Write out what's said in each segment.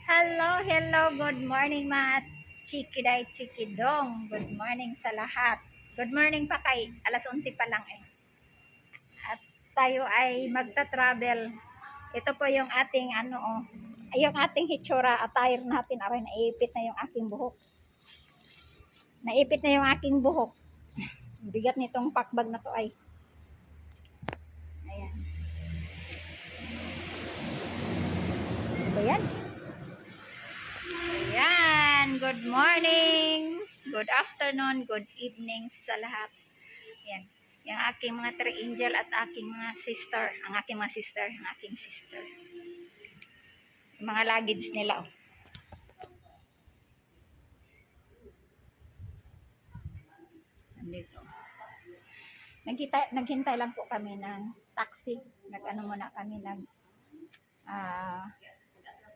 Hello, hello, good morning mga chikiday, chikidong. Good morning sa lahat. Good morning pa kay alas 11 pa lang eh. At tayo ay magta-travel. Ito po yung ating yung ating hitsura, attire natin. Aray, naipit na yung aking buhok. Naipit na yung aking buhok. Bigat nitong pakbag na to ay. Ayan. Ano ba yan? Ayan, good morning, good afternoon, good evening sa lahat. Ayan, yung aking mga three angel at aking mga sister, ang aking sister. Yung mga luggage nila. Oh. Nandito. Naghintay lang po kami ng taxi. Muna kami,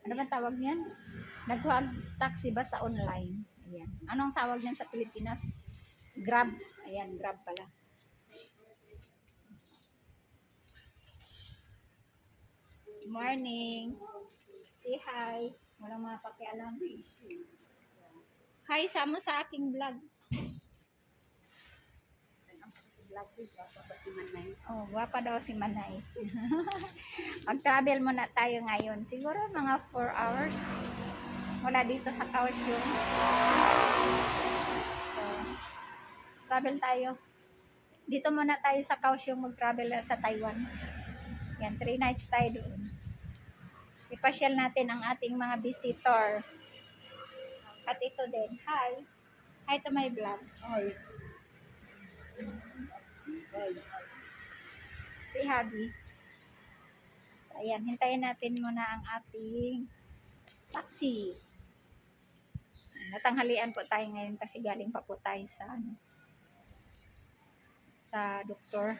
ano ba tawag niyan? Naghuwag taxi ba sa online? Ayan. Anong tawag niyan sa Pilipinas? Grab. Ayan, Grab pala. Good morning. Say hi. Walang mga pakialam. Hi, sama sa aking vlog. Oh, gwapa daw si Manay. Mag-travel muna tayo ngayon. Siguro mga 4 hours. Mula dito sa Kaohsiung. So, travel tayo. Dito muna tayo sa Kaohsiung, mag-travel sa Taiwan. Yan, 3 nights tayo doon. Ipasyal natin ang ating mga visitor. At ito din. Hi. Hi to my vlog. Hi. Hi. Si Habi. Ayan, hintayin natin muna ang ating taxi. Natanghalian po tayo ngayon kasi galing pa po tayo sa doktor.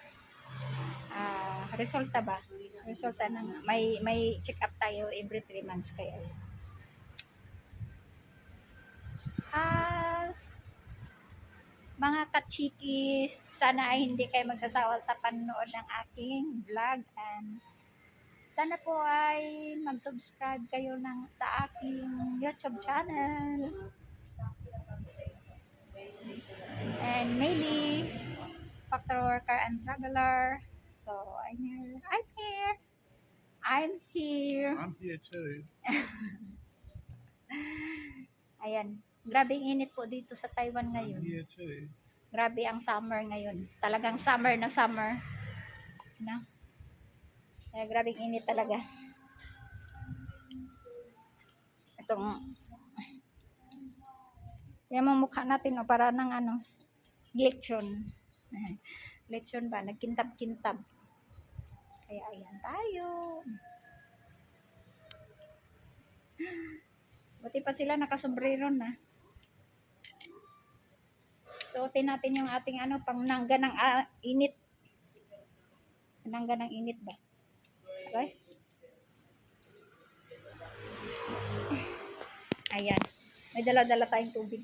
Resulta ba? Resulta ng may check up tayo every 3 months kaya. Mga kachikis, sana ay hindi kayo magsasawa sa panonood ng aking vlog and sana po ay mag-subscribe kayo sa aking YouTube channel. And Maylee, factory worker and traveler. So, I'm here. I'm here too. Ayan. Grabing init po dito sa Taiwan ngayon. I'm here too. Grabe ang summer ngayon. Talagang summer na summer. No? Kaya grabing init talaga. Itong yung mga mukha natin para ng lechon. Lechon ba? Nagkintab-kintab. Kaya ayan tayo. Buti pa sila nakasombrero na. Suotin natin yung ating pangnangga ng init. Panangga ng init ba? Okay? Ayan. May dala-dala tayong tubig.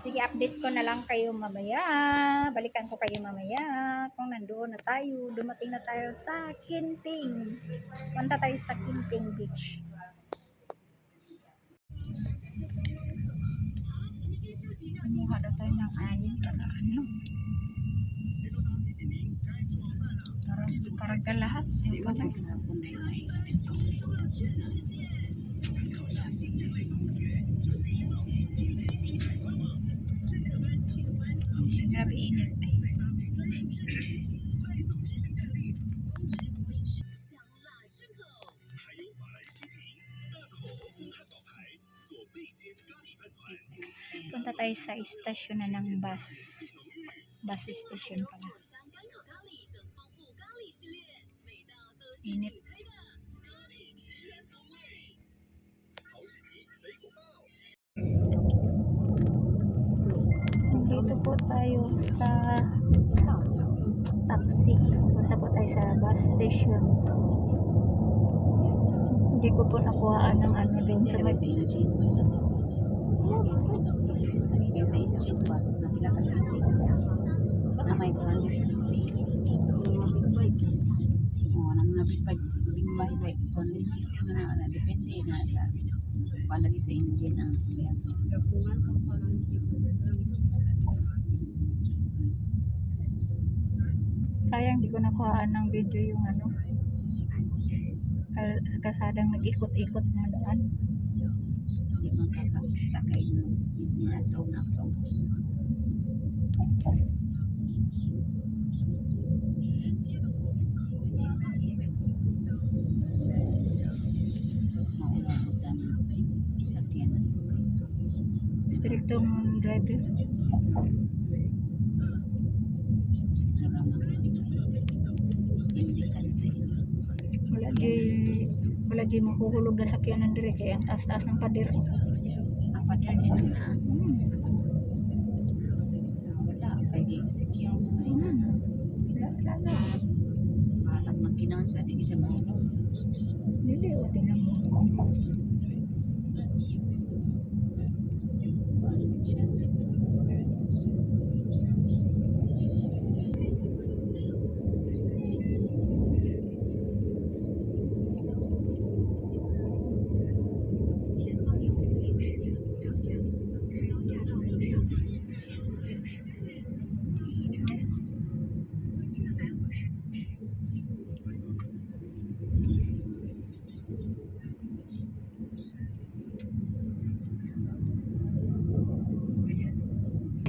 Sige, update ko na lang kayo mamaya. Balikan ko kayo mamaya. Kung nandoon na tayo, dumating na tayo sa Kinting. Punta tayo sa Kinting Beach. Kumuha na tayo ng anin para para lahat. Grabe init na yun. Punta tayo sa istasyon na ng bus. Bus station pala. Init. Dito po tayo sa taxi. Punta po tayo sa bus station. Hindi ko po nakuhaan ng doon sa may may kondensisyon na depende na sa palagi sa engine ang Sayang, di ko nakuhaan ng video yung ano, kasadang nag-ikot-ikot na daan. di man kakakay mo niya ito na so maulapot sa sakyan na Striktong driver. hindi ka sa iyo. Wala di mahuhulog na sakyanan dire kaya ang taas-taas ng pader. Ang pader din ang naas. Hmm. Wala, kaya secure mo rin na. Wala. Balag magkinaon sa di siya mahulog. Dili, o tingnan mo. Ano siya? 前方有不定时测速照相，高架道路上限速60公里，宜超速450公尺。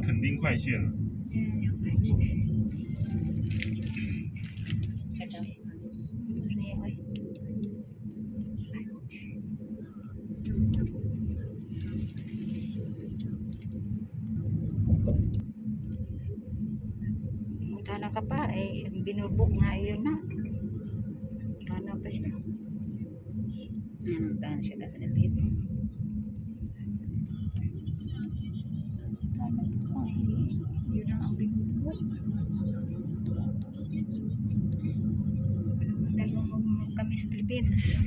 垦丁快线了。 200公尺。 Niya, oy. 100公尺。 Magkana ka pa, eh, binubok nga yun na. Magkana pa siya. Anong tahan siya ka sa lapit? Magkana pa, yun na ang binubok. Dalawang kami sa Pilipinas.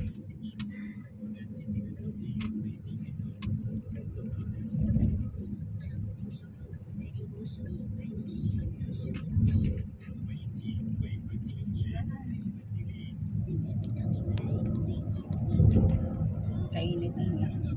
Kainit ang lakas.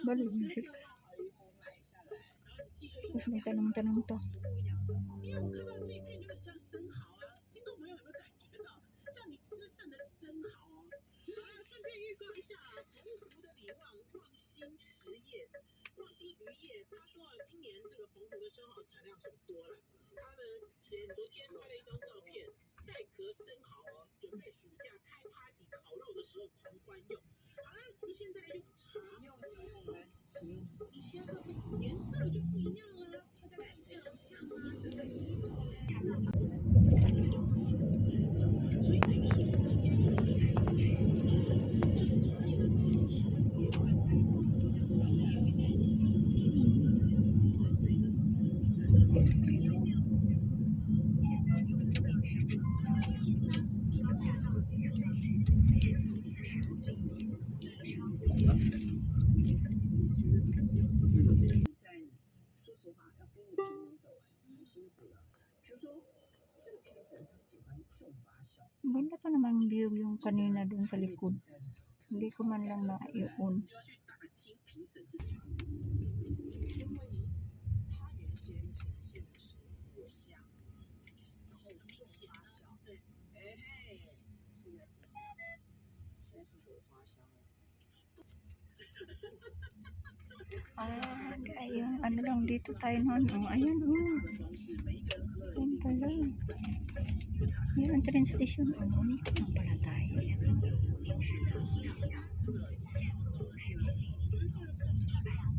Balik na siya. Tapos may tanong-tanong to. 你有看到这一片就很像生蚝啊，听众朋友有没有感觉到，像你吃剩的生蚝哦？好了，顺便预告一下啊，澎湖的李旺旺兴实业、旺兴渔业，他说今年这个澎湖的生蚝产量很多了，他呢昨天拍了一张照片，带壳生蚝哦，准备暑假开 party 烤肉的时候狂欢用。好了，我们现在用茶，你先看颜色就不一样了，它在这样香啊，这个一口嘞。 前方有不定时测速照相，高架道路下限速40公里，宜超速。比赛，说实话，要跟着平衡走，很辛苦的。比如说，这个评审他喜欢重罚小， Ganda pa namang view yung kanina dun sa likod. Hindi ko man lang na-i-on. 就要去打听评审自己的感受，因为他原先呈现的是果香，然后重发小，对，哎嘿，现在是走花香了。 Ah, ayun, ano lang dito tayo noon. Oh, ayan, oh. Ayan pala. Yung train station. Ano, unikot lang pala tayo. 前方有固定式测速照相，限速10公里警告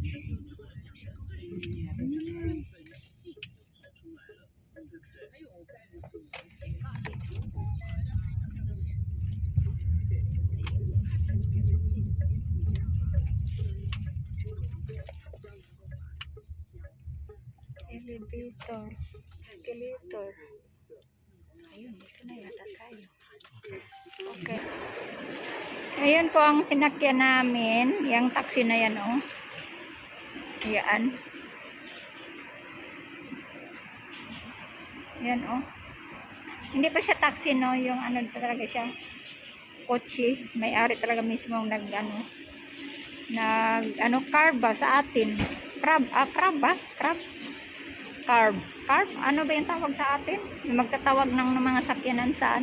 解除。 Elevator. Escalator. Ayun, dito na yata tayo. Okay. Ayan po ang sinakyan namin. Yung taxi na yan, oh. Ayan. Ayan, oh. Hindi pa siya taxi, no? Yung ano talaga siya. Kotse. May-ari talaga mismo carb ba sa atin? Crab ba? Carb. Ano ba yung tawag sa atin? Yung magtatawag ng mga sakyanan sa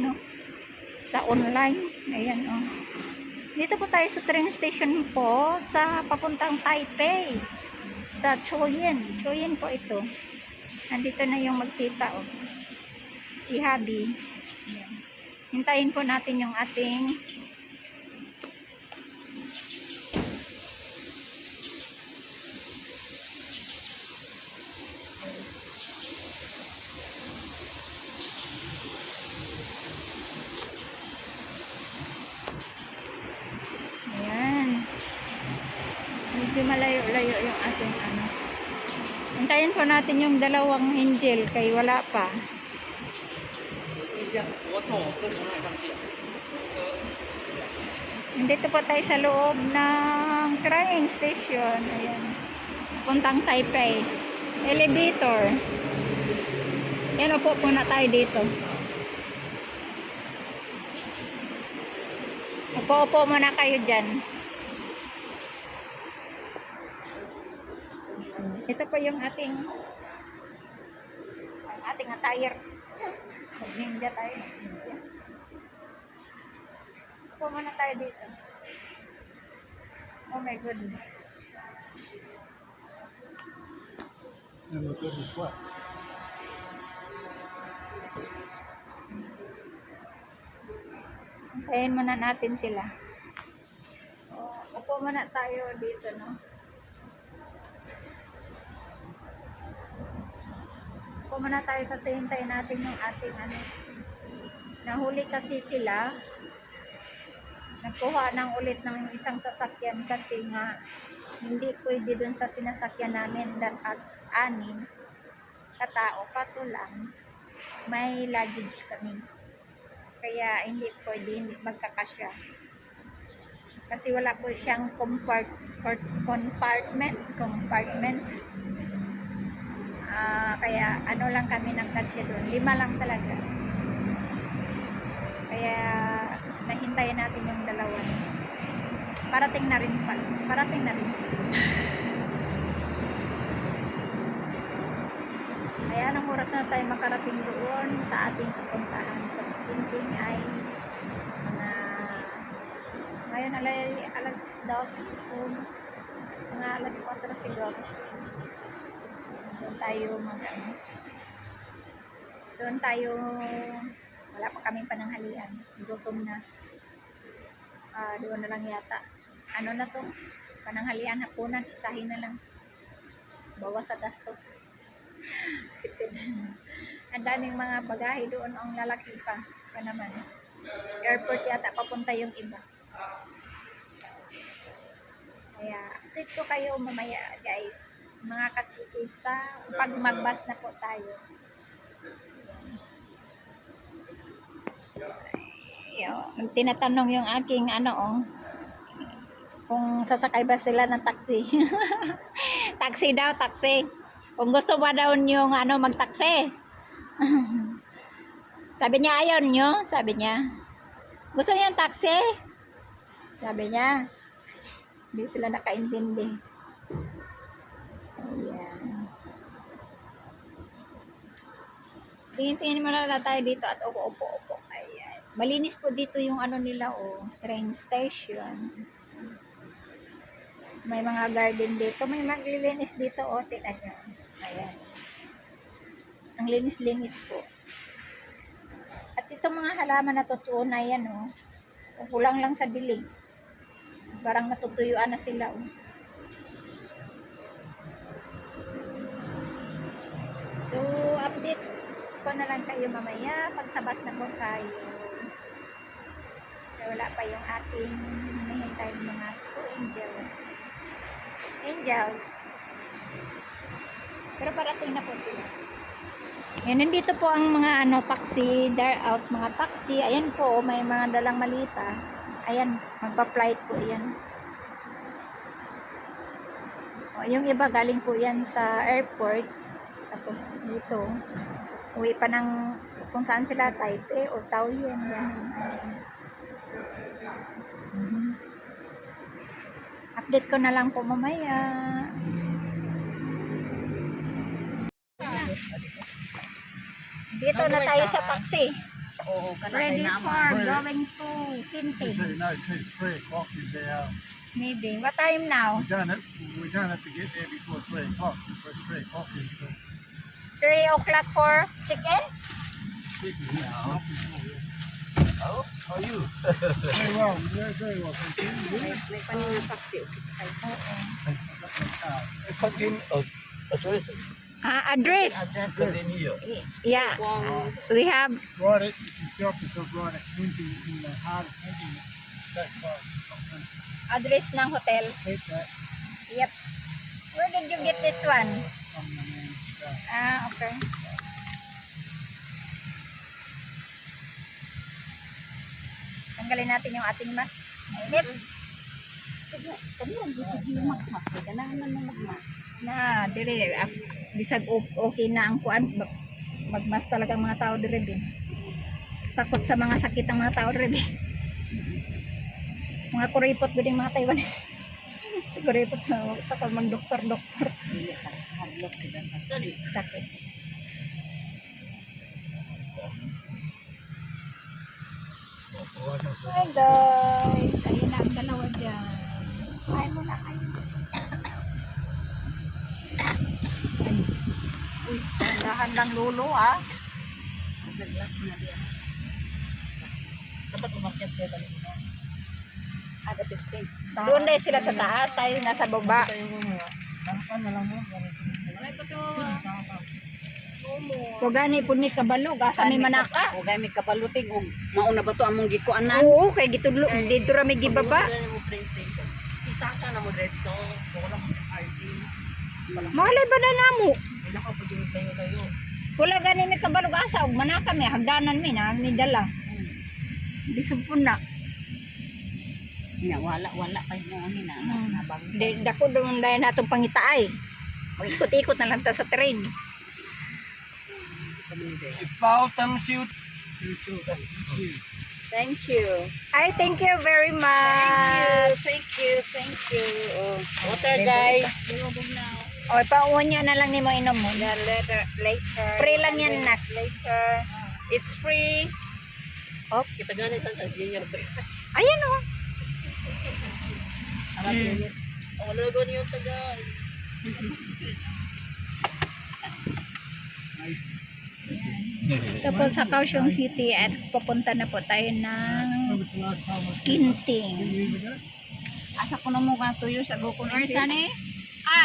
sa online. Ayan, oh. Dito po tayo sa train station po sa papuntang Taipei. Sa Choyin. Choyin po ito. Nandito na yung magkita, oh. Si Habi. Ayan. Hintayin po natin yung ating medyo malayo-layo yung ating hintayin po natin yung dalawang angel kay wala pa. Nandito po tayo sa loob ng train station. Ayan. Puntang Taipei. Elevator. Yan, upo muna tayo dito. Upo muna kayo dyan. Ito po yung ating attire. Ninja tayo. Upo muna tayo dito. Oh my goodness. Hintayin muna natin sila. Upo muna tayo dito, no? Upo muna tayo kasi hintayin natin yung ating nahuli kasi sila. Nagkuha ng ulit ng isang sasakyan kasi nga hindi pwede dun sa sinasakyan namin at 6 katao. Kaso lang may luggage kami. Kaya hindi pwede, hindi magkakasya. Kasi wala po siyang compartment. Kaya ano lang kami ng kasya doon. 5 lang talaga. Kaya nahintayin natin yung dalawa. Parating na rin sila. Kaya anong oras na tayo makarating doon sa ating pupuntahan. Sa Pinting ay ngayon alas 12, so mga alas 4 siguro. Doon tayo wala pa kaming pananghalian. Gutom na. Doon na lang yata. Ano na to? Pananghalian, hapunan, isahin na lang. Bawas sa gasto. Ang daming mga bagahe doon ang lalaki pa naman. Airport yata papunta yung iba. Kaya update ko kayo mamaya, guys. Mga kachikis sa pag magbas na po tayo. Tinatanong yung aking kung sasakay ba sila ng taxi. Taxi daw, taxi. Kung gusto ba daw yung mag-taxi. Sabi niya ayaw nyo, sabi niya. Gusto niya yung taxi? Sabi niya. Hindi sila nakaintindi. Ayan. Tingin-tingin mo na tayo dito at upo. Ayan. Malinis po dito yung nila, train station. May mga garden dito. May maglilinis dito, tingnan nyo. Ayan. Ang linis-linis po. At ito itong mga halaman na totoo na yan, oh. Kulang lang sa dilig. Parang natutuyuan na sila, oh. So, update ko na lang kayo mamaya. Pagsabas na po tayo. Wala pa yung ating hinihintay mga angels. Pero parating na po sila. Yan, nandito po ang mga taxi, out mga taxi. Ayan po, may mga dalang malita. Ayan, magpa-flight po yan. O, yung iba galing po yan sa airport. Tapos dito, uwi pa ng kung saan sila, Taipei o Taoyuan. Yan. Update ko na lang po mamaya. Dito na tayo sa taxi. Oo, kana kay Ready nama. for going to Tintin. No, it's 3 o'clock is our. Maybe. What time now? We don't have to get there before 3 o'clock. Because 3 o'clock is 3 o'clock for chicken? How are you? Very well, very well, thank you. May kanina taxi. Fucking address. Address. Address Continue. Yeah. We have Right at the office of right at 20 in the heart of 20. That's right. address ng hotel. Take that Yep. Where did you get this one? from the man. Okay. Tanggalin natin yung ating mask. Init. Kani ang gusto niyo magmas, ganahan man magmas. Na, dire. Bisag okay na ang kuan. Magmas talaga ang mga tao dire din. Takot sa mga sakit ang mga tao dire din. Mga kuripot guding mga Taiwanese. Kuripot sa takot mag-doktor-doktor. Dili sa hadlok sila sa tali. Sakit. Hi guys! Ayun na ang dalawa dyan. Ay mo na kayo. Uy, dahan lang lulo ah. Naglas na diya. Dapat umakyat kayo dali. Aga 15. Doon dahil sila sa taas, tayo nasa baba. Kayo mo. Tangkan na lang mo. Wala pa to. Kung gani po ni kabalo, gasa may manaka. O gay may kapalutig og mauna ba to among gikuanan? Oo, kay gitudlo, dito ra may gibaba. Isa ka na mo dito. Wala mo RD. Mahalay ba na namo? Wala ka pud kayo. Wala gani may kabalo gasa, og manaka may hagdanan mi na, may dala. Bisog po na. Nya wala pa mo ni na nabang. Dako doon dahil natong pangitaay. Ikot-ikot na lang ta sa train. Ipautam shoot. Thank you. Ay, thank you very much. Thank you. Oh, water guys. O, pauwan niya na lang ni mo inom mo. Later. Free lang yan, nak. Later. It's free. Oh. Kita ganit sa junior break. Ayan o. Wala ko niyo taga. Tapos sa Kaohsiung City at pupunta na po tayo ng Kinting. Asa ko na mo ka 2 years ago ko Where's that eh?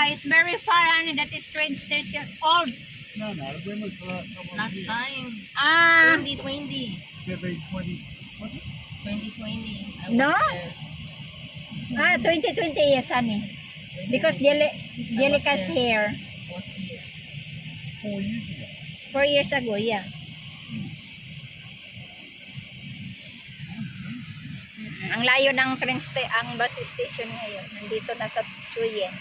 It's very far, honey. That is train station. Old. No, when was the last time? last time. 2020. 2020. 2020. No? 2020, yes, honey. Because Jelica's here. 4 years ago. 4 years ago, yeah. Ang layo ng ang bus station ngayon. Nandito na sa Chuyen.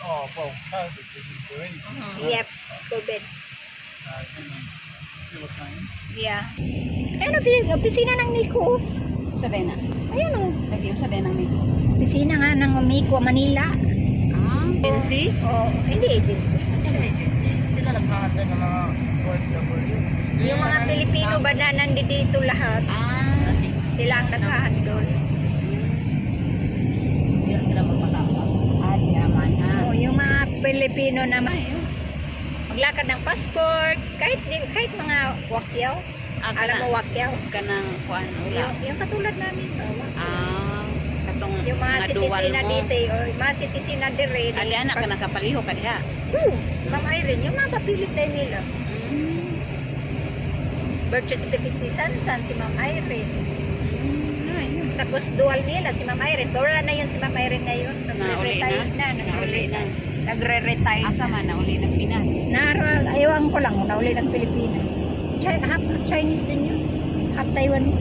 Oh, well, COVID didn't do anything. Yep, COVID. Still the same. Yeah. Ayun, opisina ng Miko. Sa Dena. Ayun o. Lagi sa Dena may. Opisina nga ng Miko, Manila. Agency? Oh, hindi agency. Sila agency. Sila naghahatid ng mga OFW. Yung mga Pilipino ba na nandito lahat, sila ang naghahandol. Hindi na sila magpatapang. Di naman ha. Oh, yung mga Pilipino naman, maglakad ng passport, kahit mga wakyaw, Alam mo, wakyaw. Kanang kuan ula. Yung katulad namin, wakyaw. Katong Yung mga duwal sitisina mo. dito, o mga sitisina dire. Ali anak ka nakapaliho ka diha. Si Ma'am Irene, yung mga papilis din nila. Birth certificate ni Sansan, si Ma'am Irene. Tapos dual nila, si Ma'am Irene. Dora na yun si Ma'am Irene ngayon. Nauli Nagre-retire na. Nauli na. Nagre-retire Asa man na uli ng Pinas. Ayaw ko lang, nauli ng Pilipinas. Half Chinese din yun. Half Taiwanese.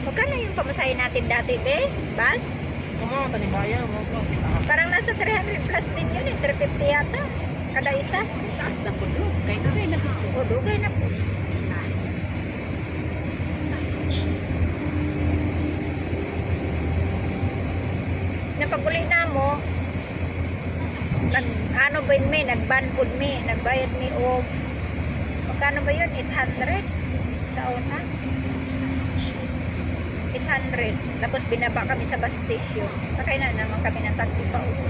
Magkano yung pamasahe natin dati, be? Bus? Mga tanibaya, mga Parang nasa 300 plus din yun, 350 yata. Kada isa. Taas na pulo. Kay dugay na dito. O, dugay na po. Napaguli na mo, ano ba yun, nagban po mi, nagbayad mi o, magkano ba yun? 800 sa una? 800. Tapos binaba kami sa bus station. Sakay na naman kami ng taxi pa uwi.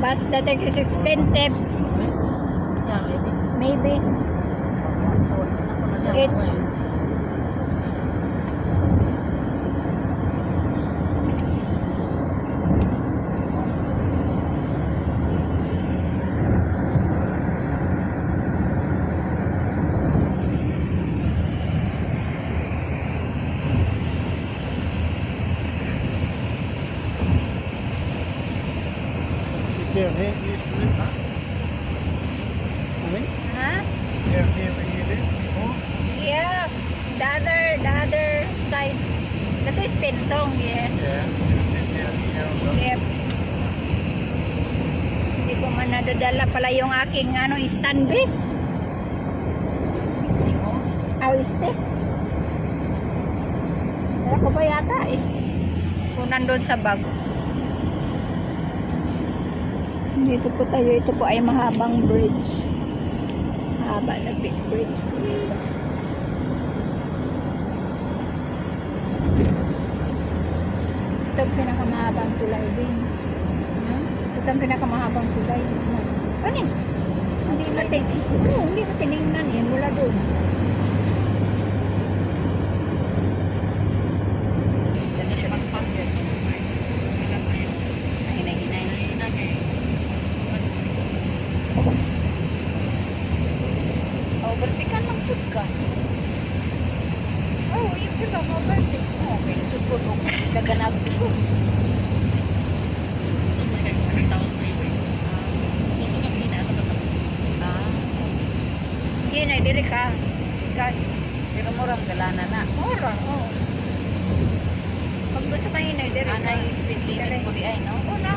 Bus that is expensive. Maybe. It's They're here, huh? Really? huh? They're here where you live? Oh, Yeah. The other side. That is Pentong, yeah. yeah. Yep. Hindi ko man nadadala pala yung aking stand eh. Este. Dala ko ba yata? Kung nandun sa bag. Dito po tayo. Ito po ay mahabang bridge. Mahaba na big bridge dito. Ito ang pinakamahabang tulay din. Ito ang pinakamahabang tulay. Ano yun? Hindi natin. Hindi natin tinignan yan mula doon. Overtikan lang pud ka. Oh, yung iba mo birthday. Okay, sugod og kaganag usog. Ah, Hindi na, diri ka. Gas. pero murang galana na. Mura, oh. Pag gusto kayo na, diri ka. Anay speed limit po di ay, no? Oo na.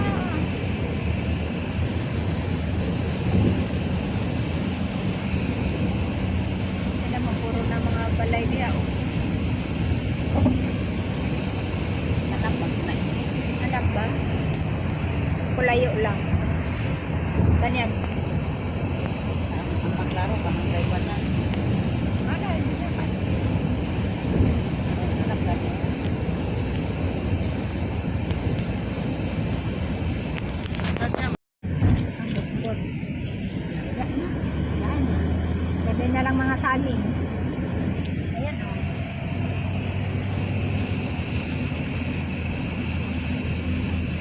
Yan naman, puro na mga balay niya. Oh. Anak mo na isip. Anak ba? Kulayo lang. Ganyan. Ang maklaro ka ng driver na. Ano, hindi na kasi. Anak ka niya. Pwede na lang mga saging. Ayan, oh.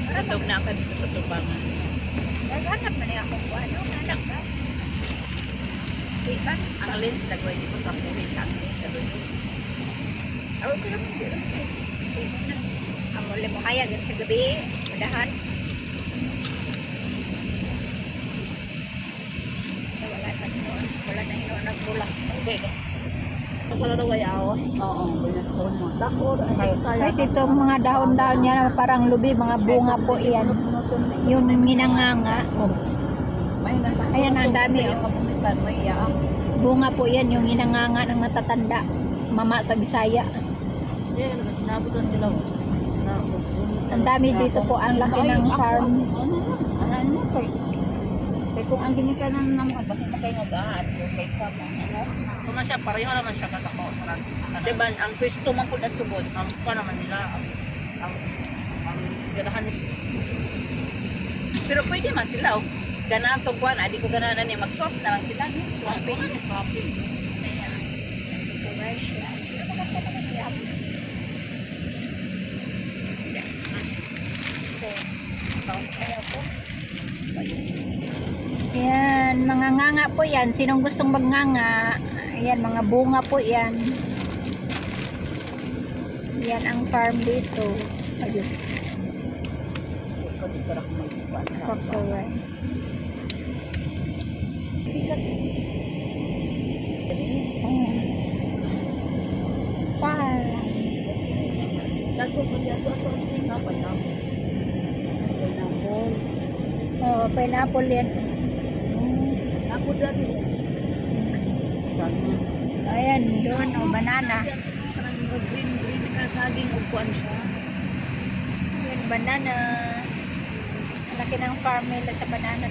Tutog na ako dito sa tubangan. Naghanap na niya akong ano, anak ba? Di ba? Ang lens nagway di ko kapuhi sa akin sa dulo. Ako ko lang hindi lang. Ang muli mo kaya gan sa gabi, madahan. Wala na hino ng bulak. Okay. Oo, binaton mo. Guys, itong mga dahon-dahon niya na parang lubi, mga bunga po yan. Yung minanganga. Ayan, ang dami. Yung kapumitan, may iyaak. Bunga po yan, yung inanganga ng matatanda. Mama sa Bisaya. Sinabi ko sila. Ang dami dito po, ang laki ng farm. Ano kay kung ang ginikanan ng mga basta na kayo nag-aat, ikaw mo. Ano? Kung siya, pareho naman siya katako. Diba, ang pwesto man po na tugod. Ang pa naman nila, ang ganahan ni Pero pwede man sila, oh. Ganahan tong kuhan, di ko ganahan na mag-swap na lang sila. No? Swapping. swapping. Russia. Pero maganda naman yung apo. So, ayaw po. Yan, mga nganga po yan. Sinong gustong magnganga? Ayan, mga bunga po yan. Yan ang farm dito. Ayun, Ikaw dito rin mag-kuhan sa Cocoa. Farm. Dato ko dito ato ang tinapay na. Pineapple. Oh, pineapple yan. Ako dati. Sana. Ayan, doon, oh, banana. Parang green ka saging o kuhan siya. Yan, banana. Laki ng farm nila sa banana.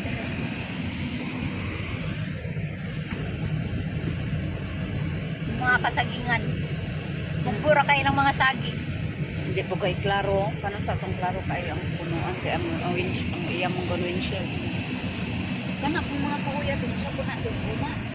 Mga kasagingan. Mugpura kayo ng mga saging. Hindi po kay klaro. Kanang tatong klaro kayo ang punuan. Kaya ang iyang mong gawin siya. Kana po mga kuya, doon sa puna doon puna.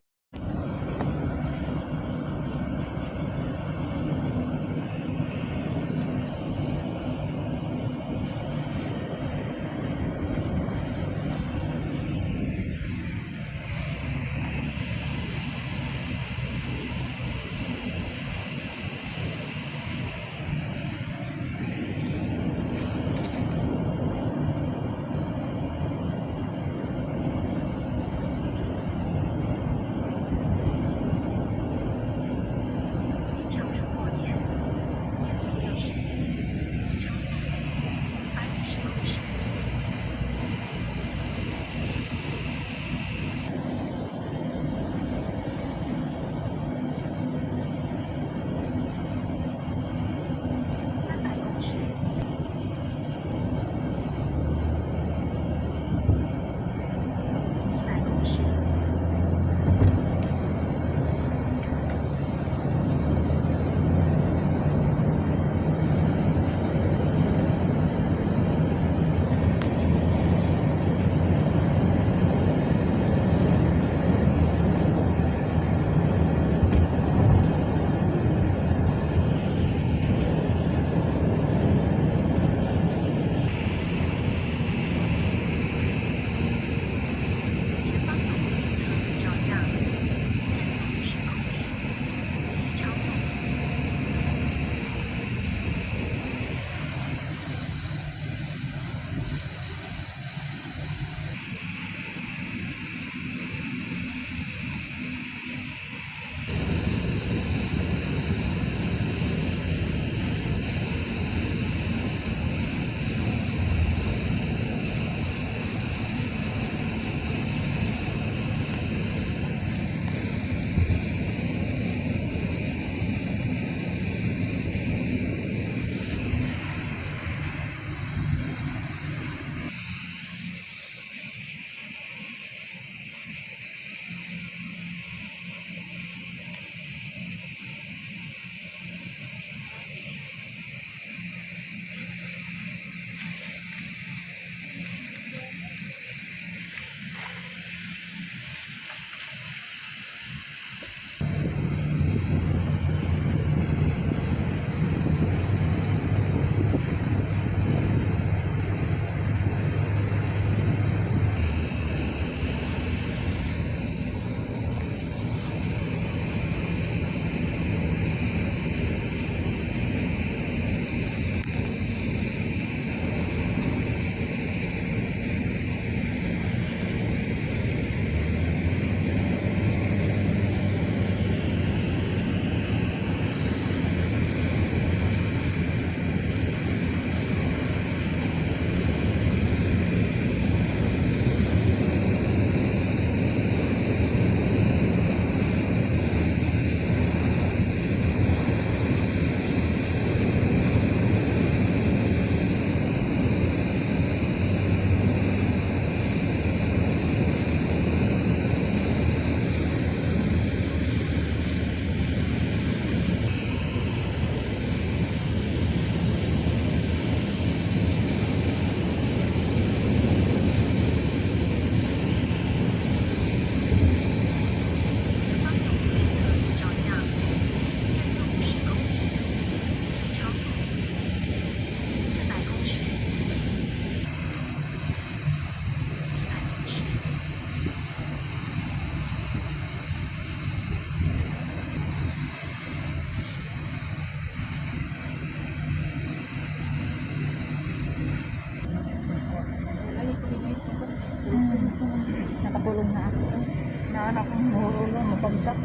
anak kong mahulog, mapagsak.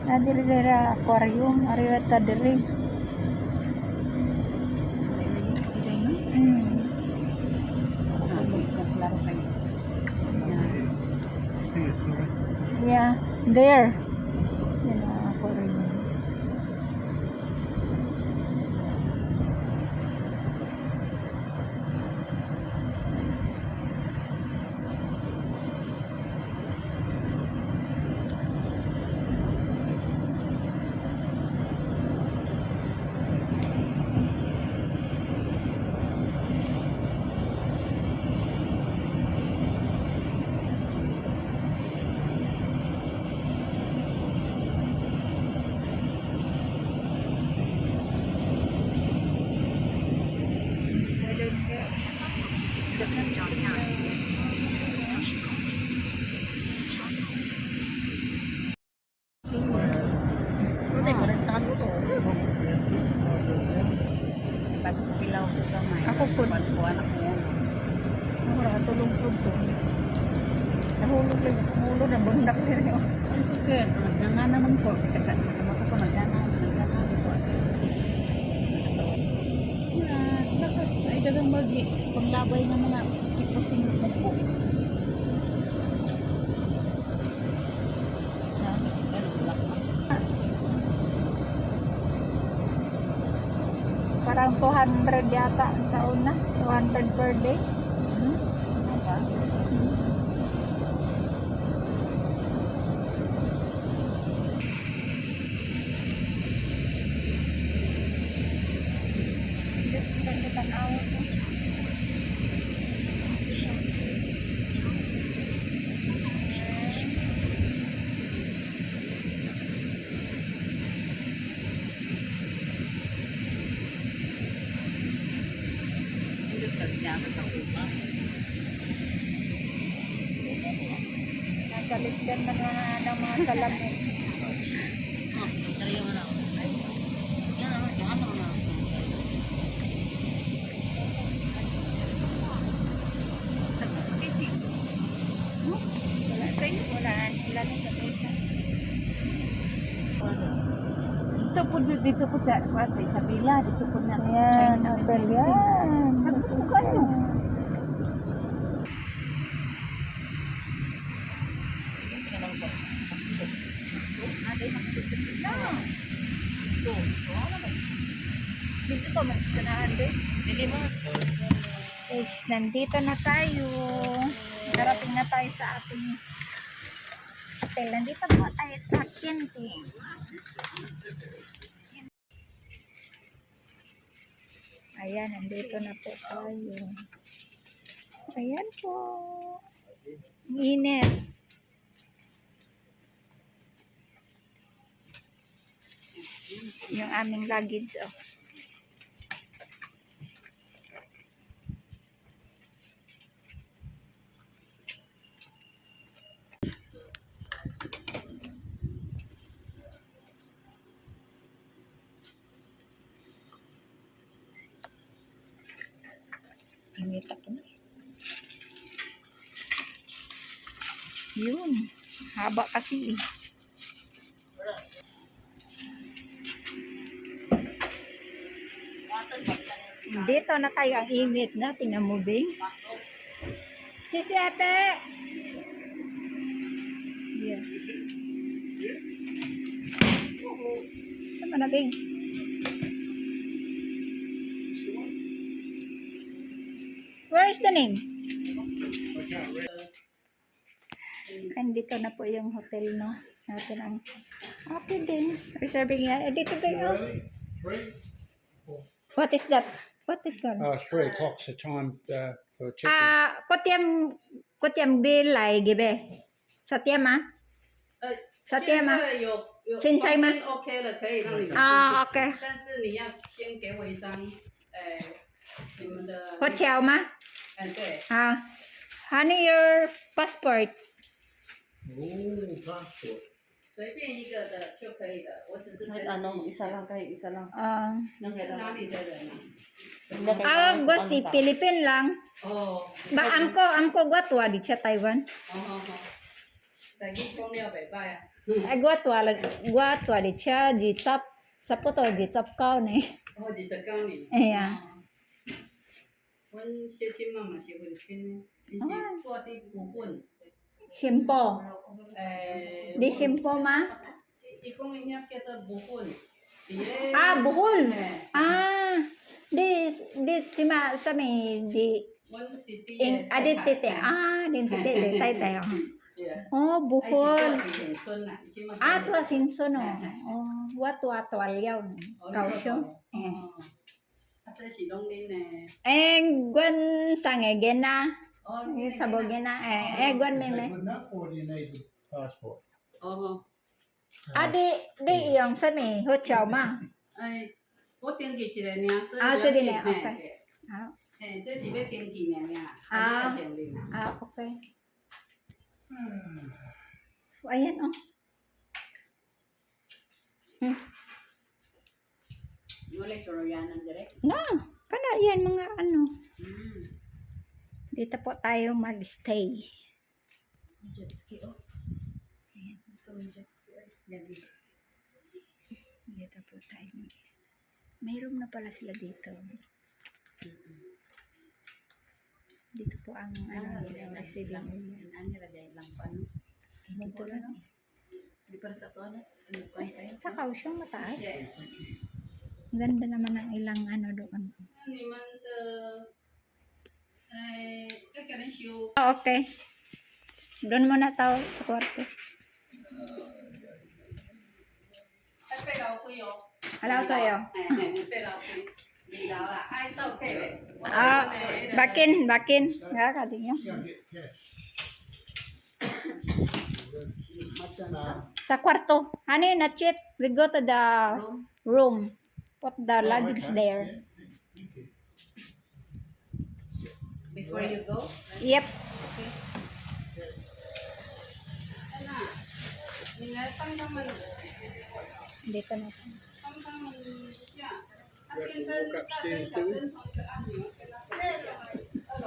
Nadiri dira aquarium, ariwa ta diri. Mm. Nasa itong klaro kayo. Yeah, there. Yan ang aquarium. Pagpilaw ko gamay. Ako po. Pagkuhan ako yan. Wala, tulong po po. Nahulog lang. Nahulog na bundak din yun. Sige, nagdanga naman po. Mata ko nagdanga po. Wala, bakit? Ay, dagang margi. Panglabay ng mga posting-posting mo po. Parang 200 yata sa una. 200 per day. Ano ba? Kasi tanawa ko. Hindi tagyaga sa upa. Nasa likdan na ng mga salamin. Dari yung ano. Yan ang siya ano na. Sa titi. Wala kayo. Wala na sa kita. Dito po sa Isabela, dito po na sa Ayan, Chinese hotel Medical. yan. Sabi ko kayo. Dito pa, magsanahan din. Guys, nandito na tayo. Narating na tayo sa ating hotel. Nandito po tayo sa Kinting. Ayan, nandito na po tayo. Ayan po. Ang init. Yung aming luggage, oh. Init ako na. Yun. Haba kasi eh. Dito na tayo ang init na. Tingnan mo, Bing. Sisi ate! Yeah. Sama na, Bing. Where is the name? Andito na po yung hotel, no? Natin ang okay din. Reserving yan. Dito kayo. What is that? What is that? 3 o'clock's the time for check-in. Kotiam bilay, gibe. Sa tiam, ah? 现在有现在吗房间 OK 了，可以让你们进去。 Okay. 但是你要先给我一张，你们的， Hotel, ma? 对， Honey, your passport. Oh, passport. 随便一个的就可以了。我只是登记 Ano, 一 isa 下。 lang kayo, isa lang. 你是哪里的人啊？ Gusti, Philippine lang. 哦， Ba amko gwatwa di siya Taiwan. 但係講你又袂歹啊。 Ay gwatwa di siya di chap sapo to di chap kao ni. 我29年。哎呀。阮小親媽嘛是菲律賓的，伊是住佇古本。 Simpo. 誒， Di simpo ma? 伊講伊遐叫做古本。伫咧。 Ah, buhol. 嘿 Ah, di sima sami di 阮弟弟 in adit tete. Ah, din tete di tay tayo. 係。 Oh, 伊是住 buhol. 伫恆春啦，伊即馬。 Ah, tua sinso no. Oh, watwa tualyaw ni. 哦。 Kaohsiung. 哦。啊，這是攏恁的。 Eh, gwan sange gena. 哦。 Sabo gena. Gwan Is that meme. good enough, or do you need the passport? 哦。 Ah, di iyong sami hotel ma. 誒，我登記一個爾，所以。啊這裡呢 嘿 OK 嘿 Ah, 嘿，這是要登記爾，啊登記啦。 ah, okay. Ayan oh. Wala soroyanan direct. Na, kana yan mga ano. Mm. Dito po tayo mag-stay. Jet ski, oh. Ayan. Ito yung jet ski, oh. Lagi. Dito po tayo mag-stay. May room na pala sila dito. Dito po ang ano, receiving area. Ano lagay lang pa, no? Dito lang. Di para sa to, ano? Ano pa tayo? Sa Kaohsiung mataas. Ang ganda naman ng ilang ano doon. 你们的，要给人修。 Ah, okay. Doon muna tayo sa kwarto. 被老灰哦。 Alaw tayo. 被老灰。你老啦，爱照配呗。 Ah, bakin. Nga ka din yun. Yeah, get cash. Sa kwarto. Honey, not yet. We go to the room. Put the luggage there. Before you go. Yep. Ano? Ninatang naman. Dito na.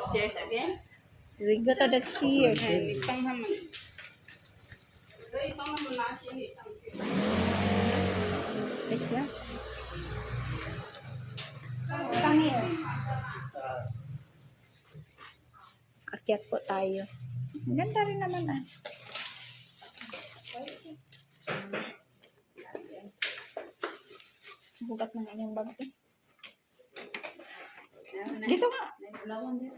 Stairs again? We go to the stairs. Ipang naman. Ipang naman na siya ni isang Let's go. Come here. Akyat po tayo. Ang ganda rin naman ah. Bugat ng inyong bag eh. Dito nga. Naibulawan din.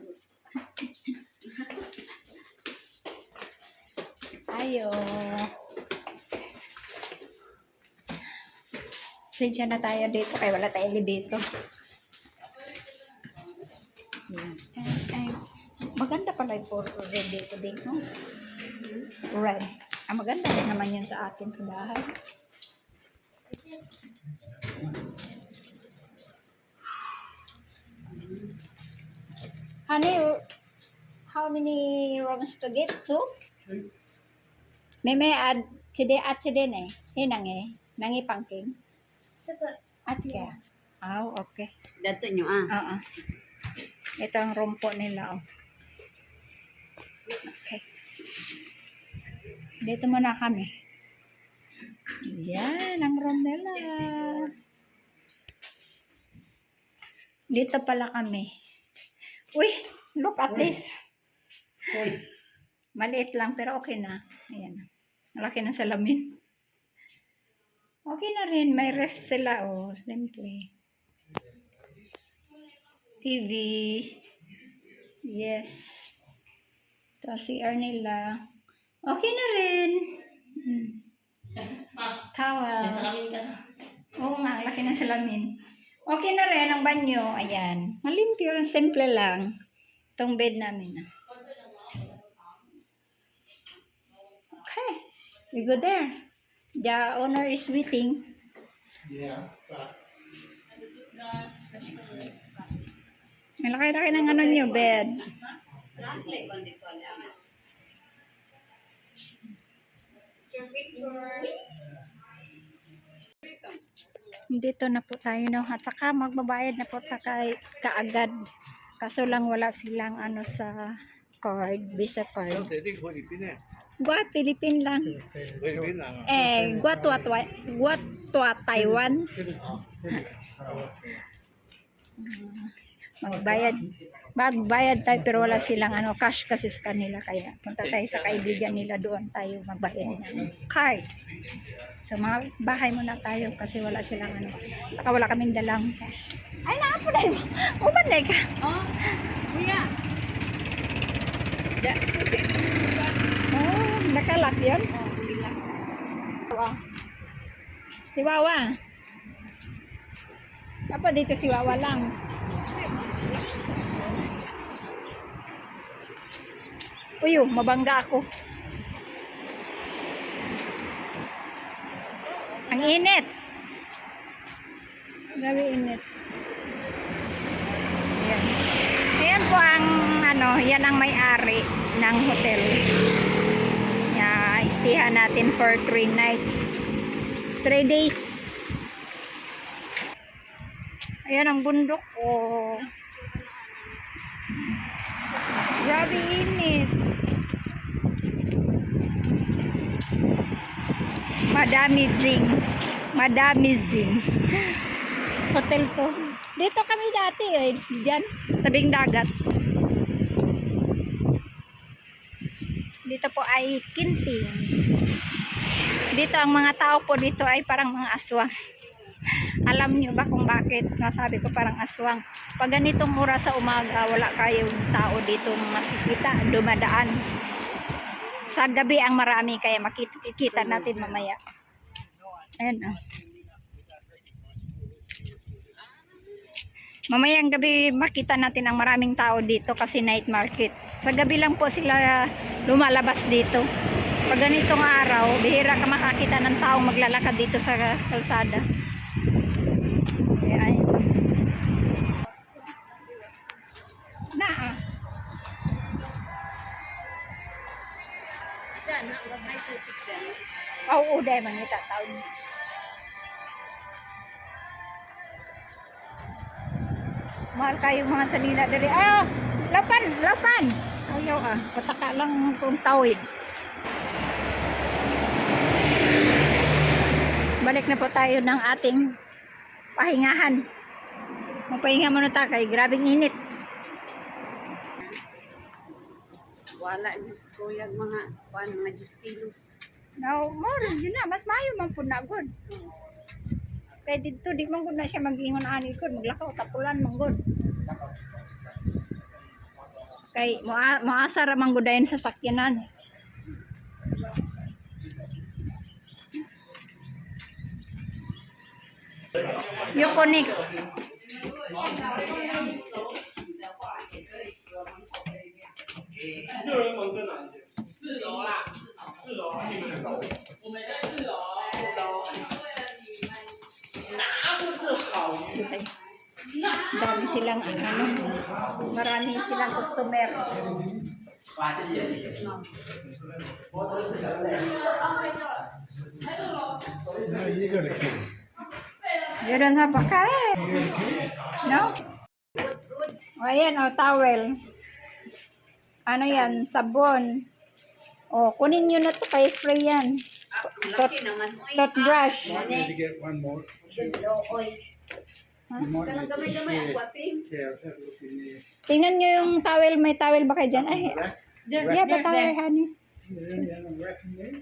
Ayo. Sensya na tayo dito kaya wala tayo elevator. Ay, maganda pala yung photo red dito din, no? Red. Maganda rin naman yan sa atin sa bahay. Honey, how many rooms to get? Two? May ad side ne. Hinang eh. Nangi pangking. At kaya. Oh, okay. Dato nyo ah. Oo. Ito ang room po nila. Oh. Okay. Dito muna kami. Yan ang room nila. Dito pala kami. Uy, look at this. Maliit lang pero okay na. Ayan. Malaki na salamin. Okay na rin. May ref sila. Oh, siyempre. TV. Yes. Ito CR nila. Okay na rin. Towel. Oo nga, laki ng salamin. Okay na rin ang banyo. Ayan. Malimpyo. Simple lang. Itong bed namin. Okay. We go there. The owner is waiting. Yeah, but Malaki-laki ng ano nyo, bed. Last leg on dito alaman. Dito na po tayo no. At saka magbabayad na po tayo kaagad. Kaso lang wala silang ano sa card, Visa 都 card. 在这个里边呢， Gua, Philippine lang. 菲律宾人啊。 Gua tua Taiwan. 这个这里Magbayad tayo pero wala silang ano, cash kasi sa kanila. Kaya punta tayo sa kaibigan nila, doon tayo magbayad ng card. So mga bahay muna tayo kasi wala silang ano. Saka wala kaming dalang cash. Ay, nakapo na yun. Umanay ka. Oh, kuya. Da, susi. Oh, nakalak yun. Oh, bilang. Wow. Si Wawa. Apa dito si Wawa lang. Uy, mabangga ako. Ang init. Grabe init. Ayan. Ayan po ang ano, yan ang may-ari ng hotel. Istihan natin for 3 nights. 3 days. Ayan ang bundok. Oh. Grabe init. Madami zing. Hotel to. Dito kami dati eh. Diyan. Tabing dagat. Dito po ay Kinting. Dito ang mga tao po dito ay parang mga aswang. Alam niyo ba kung bakit nasabi ko parang aswang? Pag ganitong oras sa umaga, wala kayong tao dito makikita, dumadaan. Sa gabi ang marami, kaya makikita natin mamaya. Ayan ah. Mamayang gabi makita natin ang maraming tao dito kasi night market. Sa gabi lang po sila lumalabas dito. Pag ganitong araw, bihira ka makakita ng taong maglalakad dito sa kalsada. Ayan. Na ah. Diyan, may tubig dyan. Oo, dahil mangita taon. Mahal kayo mga sanila dari. Ah, lapan. Ayaw ah, pataka lang kung tawid. Balik na po tayo ng ating pahingahan. Magpahinga muna tayo kay grabing init. Wala din sa kuya mga 10 kilos. Now, more, yun na, mas mayo man po na good. Kaya dito, di man good na siya mag-ingon ani good, maglakaw, tapulan man good. Kay, maasar man good dayon sa sakyanan. Yukonik. Dami silang ano, marami silang customer. Meron na ba kayo? No? O ayan, o towel. Ano yan? Sabon. O, kunin nyo na to kay free yan. Laki naman. Uy, Toothbrush. Want me to get one more? You might Talang need to gamay-gamay ang share. kwaping. Yeah, have a look in there. Tingnan nyo yung towel. May towel ba kayo dyan? Ay, yeah, ba towel, honey? Yeah, I'm wrapping there.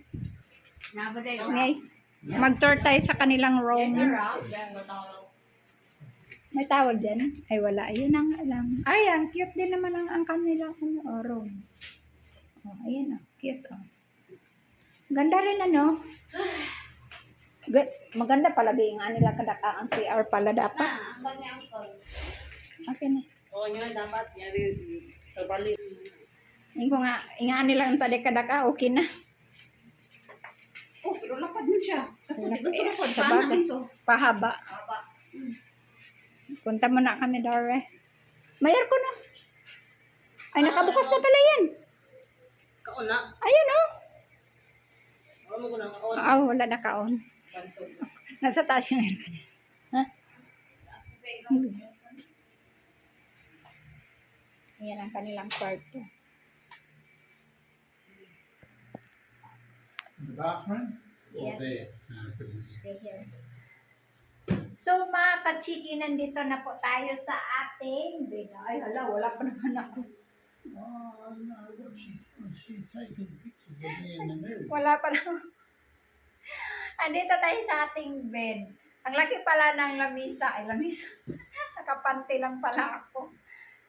Guys, mag-tour tayo sa kanilang room. May towel dyan? Ay, wala. Ayun ang alam. Ay, ang cute din naman ang kanilang room. Oh, ayan oh. Cute oh. Ganda rin ano. Maganda pala ba yung nila kadakaan CR pala dapat. Okay na. Oo, nga dapat. Yari sa bali. Yung ko nga, ingaan nila ang tadi kadaka, okay na. Oh, pero lapad mo siya. Sa tubig. Ito na po. Sa Paano bagay. ito? Pahaba. Punta muna kami, Dore. May aircon na. Ay, nakabukas na pala yan. Kauna. Ayun oh. Wala mo ko ng kauna. Ah, wala na kaon. Nasa taas yung aircon. Ha? Yan ang kanilang kwarto. The bathroom? Or Yes. there? No, put it in here. Stay here. So mga kachiki, nandito na po tayo sa ating bed. Ay hala, wala pa naman ako. Oh, no, she's taking pictures of me in the mirror. Wala pa naman. Andito tayo sa ating bed. Ang laki pala ng lamisa. Ay, lamisa. Nakapanti lang pala ako.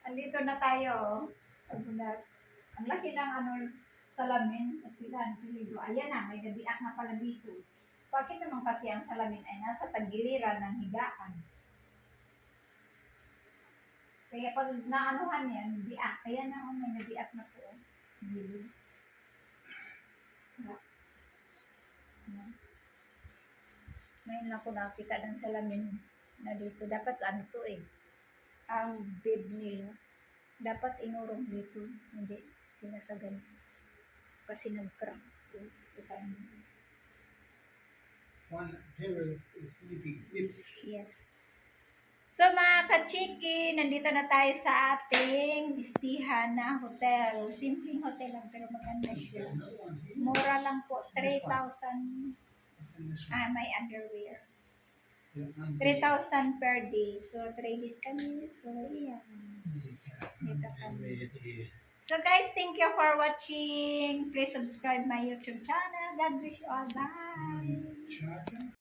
Andito na tayo. Ang laki ng salamin. Kasilan, pilido. Ayan na, may gabiak na pala dito. Bakit naman kasi ang salamin ay nasa tagiliran ng higaan? Kaya pag naanuhan yan, biak. Kaya na may nabiak na po. Gilid. Ngayon ako nakita ng salamin na dito. Dapat ano to eh. Ang bed nila. Dapat inurong dito. Hindi sinasagan. Kasi nag-crack. One pair of sleeping slips. Yes. So mga kachiki, nandito na tayo sa ating istihan na hotel. Simpleng hotel lang pero maganda siya. Mura lang po. 3,000. May underwear. 3,000 per day. So 3 days kami. So yeah. Dito kami. So guys, thank you for watching. Please subscribe my YouTube channel. God bless you all. Bye. Charger?